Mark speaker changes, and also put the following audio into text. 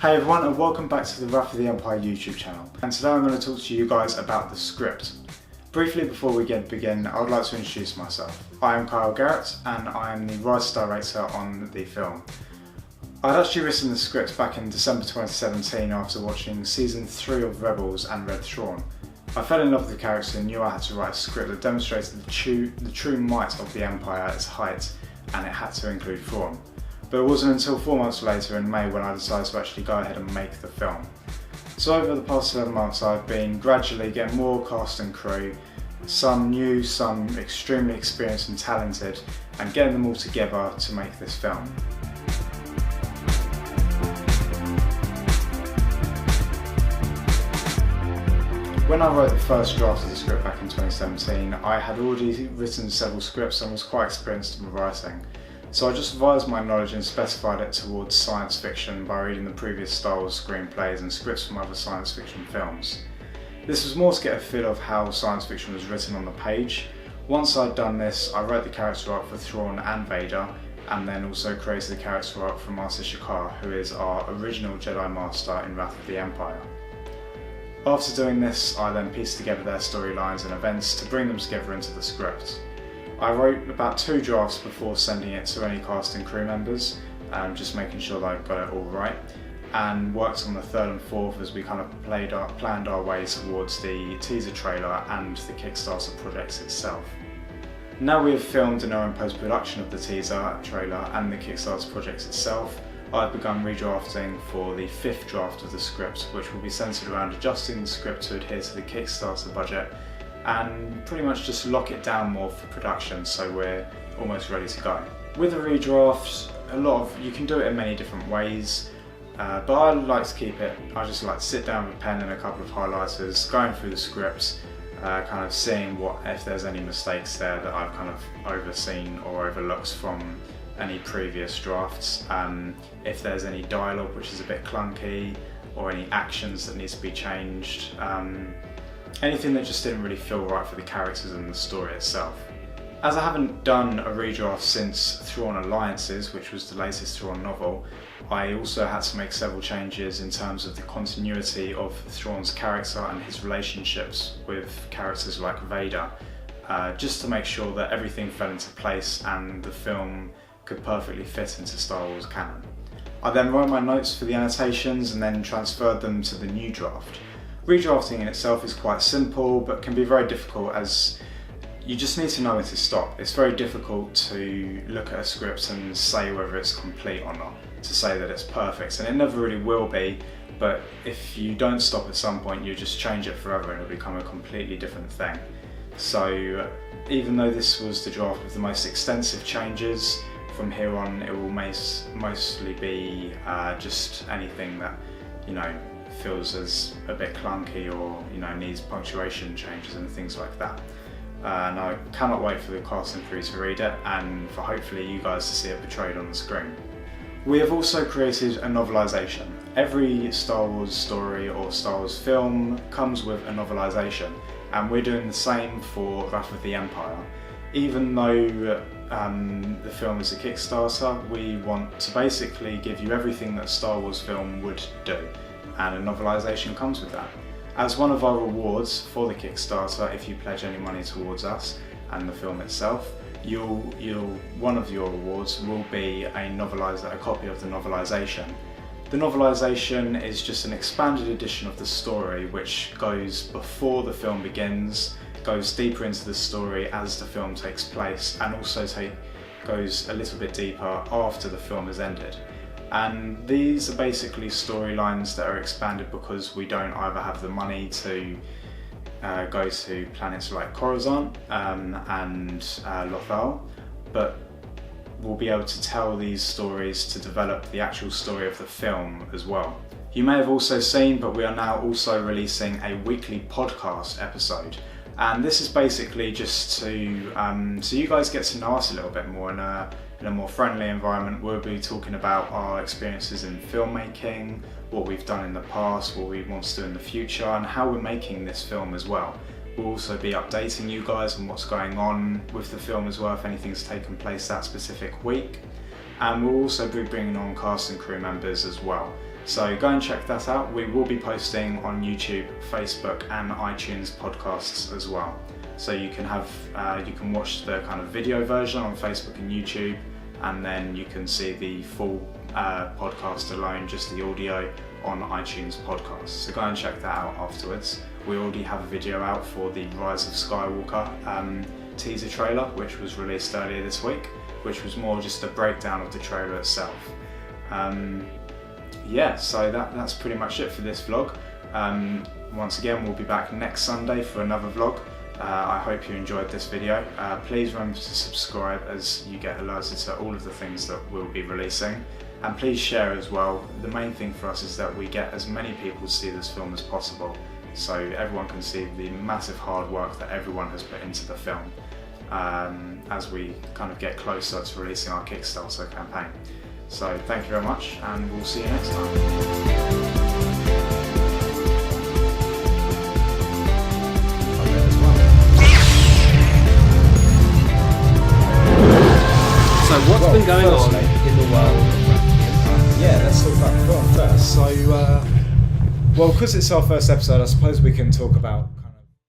Speaker 1: Hey everyone, and welcome back to the Wrath of the Empire YouTube channel. And today I'm going to talk to you guys about the script. Briefly before we begin, I would like to introduce myself. I am Kiall Garrett and I am the writer-director on the film. I'd actually written the script back in December 2017 after watching season 3 of Rebels and read Thrawn. I fell in love with the character and knew I had to write a script that demonstrated the true might of the Empire at its height, and it had to include Thrawn. But it wasn't until 4 months later in May when I decided to actually go ahead and make the film. So over the past 7 months I've been gradually getting more cast and crew, some new, some extremely experienced and talented, and getting them all together to make this film. When I wrote the first draft of the script back in 2017, I had already written several scripts and was quite experienced in writing. So I just revised my knowledge and specified it towards science fiction by reading the previous Star Wars screenplays and scripts from other science fiction films. This was more to get a feel of how science fiction was written on the page. Once I'd done this, I wrote the character arc for Thrawn and Vader, and then also created the character arc for Master Shakar, who is our original Jedi Master in Wrath of the Empire. After doing this, I then pieced together their storylines and events to bring them together into the script. I wrote about 2 drafts before sending it to any cast and crew members, just making sure that I got it all right, and worked on the 3rd and 4th as we kind of planned our way towards the teaser trailer and the Kickstarter project itself. Now we have filmed and are in post-production of the teaser trailer and the Kickstarter project itself, I've begun redrafting for the 5th draft of the script, which will be centred around adjusting the script to adhere to the Kickstarter budget and pretty much just lock it down more for production so we're almost ready to go. With a redraft, you can do it in many different ways, but I like to keep it, I just like to sit down with a pen and a couple of highlighters, going through the script, kind of seeing if there's any mistakes there that I've kind of overseen or overlooked from any previous drafts, if there's any dialogue which is a bit clunky or any actions that needs to be changed, anything that just didn't really feel right for the characters and the story itself. As I haven't done a redraft since Thrawn Alliances, which was the latest Thrawn novel, I also had to make several changes in terms of the continuity of Thrawn's character and his relationships with characters like Vader, just to make sure that everything fell into place and the film could perfectly fit into Star Wars canon. I then wrote my notes for the annotations and then transferred them to the new draft. Redrafting in itself is quite simple but can be very difficult as you just need to know when to stop. It's very difficult to look at a script and say whether it's complete or not, to say that it's perfect, and it never really will be, but if you don't stop at some point you just change it forever and it'll become a completely different thing. So even though this was the draft with the most extensive changes, from here on it will mostly be just anything that feels as a bit clunky or needs punctuation changes and things like that. And I cannot wait for the cast and crew to read it and for hopefully you guys to see it portrayed on the screen. We have also created a novelisation. Every Star Wars story or Star Wars film comes with a novelisation, and we're doing the same for Wrath of the Empire. Even though the film is a Kickstarter, we want to basically give you everything that a Star Wars film would do, and a novelisation comes with that. As one of our rewards for the Kickstarter, if you pledge any money towards us and the film itself, one of your rewards will be a copy of the novelisation. The novelisation is just an expanded edition of the story which goes before the film begins, goes deeper into the story as the film takes place, and also goes a little bit deeper after the film has ended. And these are basically storylines that are expanded because we don't either have the money to go to planets like Coruscant and Lothal, but we'll be able to tell these stories to develop the actual story of the film as well. You may have also seen, but we are now also releasing a weekly podcast episode. And this is basically just to so you guys get to know us a little bit more in a more friendly environment. We'll be talking about our experiences in filmmaking, what we've done in the past, what we want to do in the future, and how we're making this film as well. We'll also be updating you guys on what's going on with the film as well, if anything's taken place that specific week. And we'll also be bringing on cast and crew members as well. So go and check that out. We will be posting on YouTube, Facebook and iTunes podcasts as well. So you can watch the kind of video version on Facebook and YouTube, and then you can see the full podcast alone, just the audio, on iTunes podcasts. So go and check that out afterwards. We already have a video out for the Rise of Skywalker teaser trailer, which was released earlier this week, which was more just a breakdown of the trailer itself. Yeah, so that's pretty much it for this vlog. Once again, we'll be back next Sunday for another vlog. I hope you enjoyed this video. Please remember to subscribe, as you get alerted to all of the things that we'll be releasing. And please share as well. The main thing for us is that we get as many people to see this film as possible, so everyone can see the massive hard work that everyone has put into the film, as we kind of get closer to releasing our Kickstarter campaign. So thank you very much, and we'll see you next time.
Speaker 2: So what's been going on in the world?
Speaker 1: Yeah, let's talk about the film first. So, well, because it's our first episode, I suppose we can talk about